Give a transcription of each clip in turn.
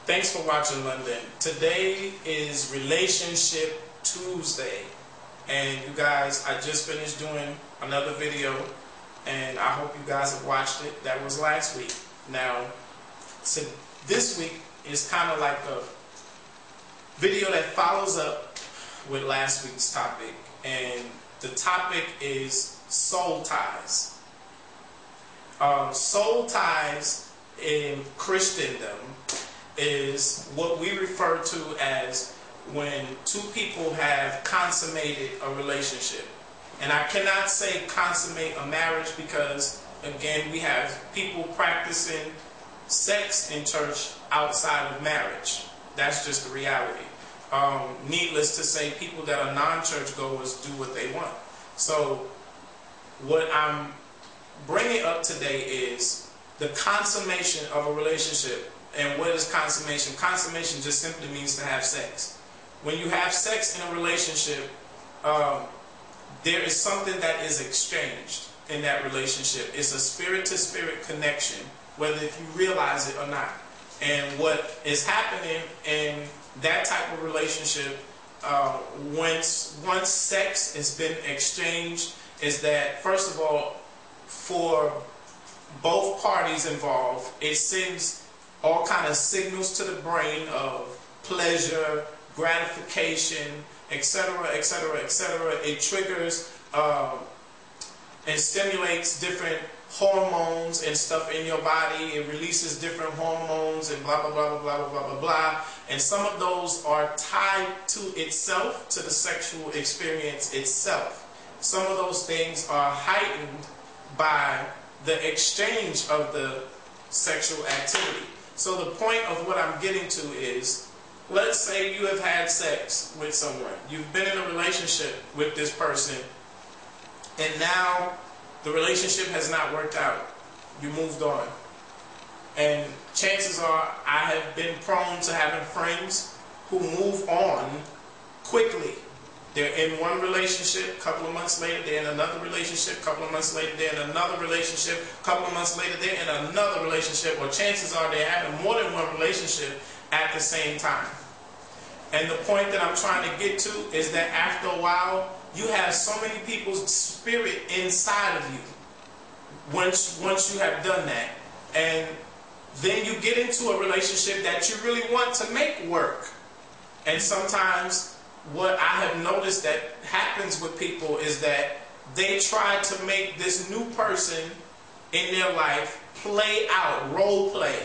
Thanks for watching, London. Today is Relationship Tuesday. And you guys, I just finished doing another video, and I hope you guys have watched it. That was last week. Now, so this week is kind of like a video that follows up with last week's topic. And the topic is soul ties. Soul ties in Christendom is what we refer to as when two people have consummated a relationship. And I cannot say consummate a marriage because, again, we have people practicing sex in church outside of marriage. That's just the reality. Needless to say, people that are non-church goers do what they want. So what I'm bringing up today is the consummation of a relationship. And what is consummation? Consummation just simply means to have sex. When you have sex in a relationship, there is something that is exchanged in that relationship. It's a spirit-to-spirit connection, whether if you realize it or not. And what is happening in that type of relationship, once sex has been exchanged, is that, first of all, for both parties involved, it sends all kind of signals to the brain of pleasure, gratification, etc., etc., etc. It triggers and stimulates different hormones and stuff in your body. It releases different hormones and blah, blah, blah, blah, blah, blah, blah, blah. And some of those are tied to itself, to the sexual experience itself. Some of those things are heightened by the exchange of the sexual activity. So the point of what I'm getting to is, let's say you have had sex with someone. You've been in a relationship with this person, and now the relationship has not worked out. You moved on. And chances are, I have been prone to having friends who move on quickly. They're in one relationship, a couple of months later they're in another relationship, a couple of months later they're in another relationship, a couple of months later they're in another relationship, or chances are they're having more than one relationship at the same time. And the point that I'm trying to get to is that after a while, you have so many people's spirit inside of you once you have done that. And then you get into a relationship that you really want to make work. And sometimes what I have noticed that happens with people is that they try to make this new person in their life play out, role play,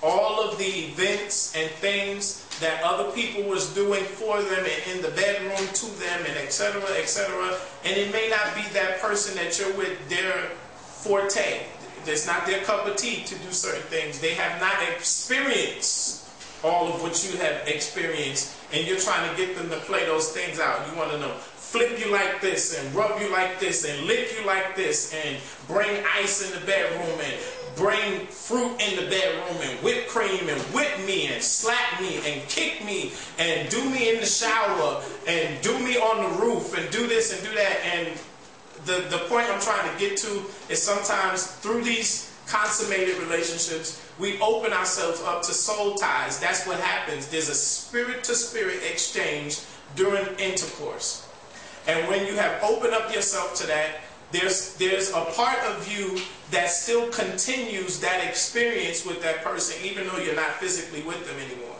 all of the events and things that other people was doing for them and in the bedroom to them, and etc., etc. And it may not be that person that you're with their forte. It's not their cup of tea to do certain things. They have not experienced all of what you have experienced, and you're trying to get them to play those things out. You want to know, flip you like this, and rub you like this, and lick you like this, and bring ice in the bedroom, and bring fruit in the bedroom, and whipped cream, and whip me, and slap me, and kick me, and do me in the shower, and do me on the roof, and do this and do that. And the point I'm trying to get to is sometimes through these consummated relationships, we open ourselves up to soul ties. That's what happens. There's a spirit-to-spirit exchange during intercourse. And when you have opened up yourself to that, there's a part of you that still continues that experience with that person, even though you're not physically with them anymore.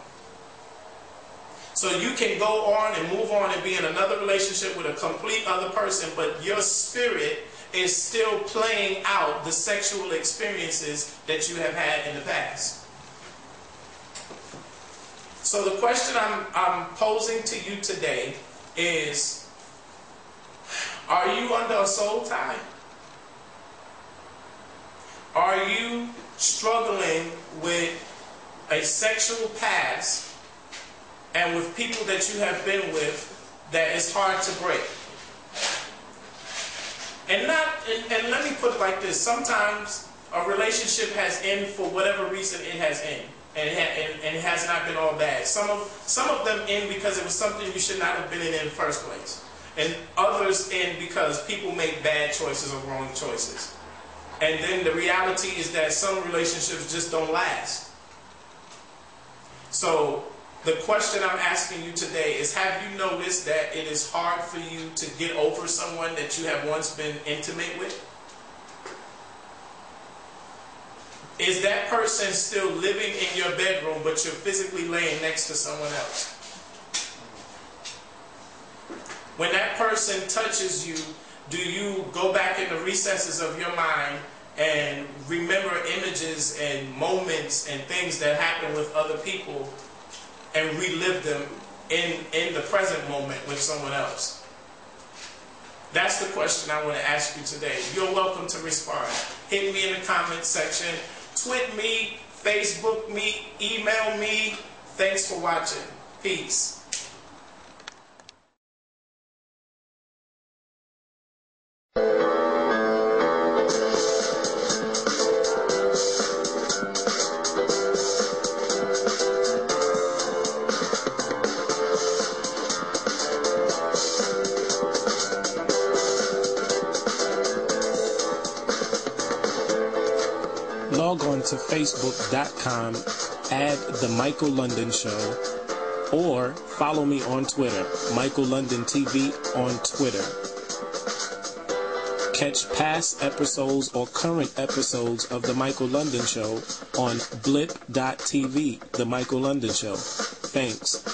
So you can go on and move on and be in another relationship with a complete other person, but your spirit is still playing out the sexual experiences that you have had in the past. So the question I'm posing to you today is, are you under a soul tie? Are you struggling with a sexual past and with people that you have been with that is hard to break? And let me put it like this. Sometimes a relationship has ended for whatever reason it has ended. And it has not been all bad. Some of them end because it was something you should not have been in the first place. And others end because people make bad choices or wrong choices. And then the reality is that some relationships just don't last. So the question I'm asking you today is, have you noticed that it is hard for you to get over someone that you have once been intimate with? Is that person still living in your bedroom, but you're physically laying next to someone else? When that person touches you, do you go back in the recesses of your mind and remember images and moments and things that happen with other people and relive them in the present moment with someone else? That's the question I want to ask you today. You're welcome to respond. Hit me in the comment section. Tweet me, Facebook me, email me. Thanks for watching. Peace. Log on to Facebook.com, add The Michael London Show, or follow me on Twitter, Michael London TV on Twitter. Catch past episodes or current episodes of The Michael London Show on blip.tv, The Michael London Show. Thanks.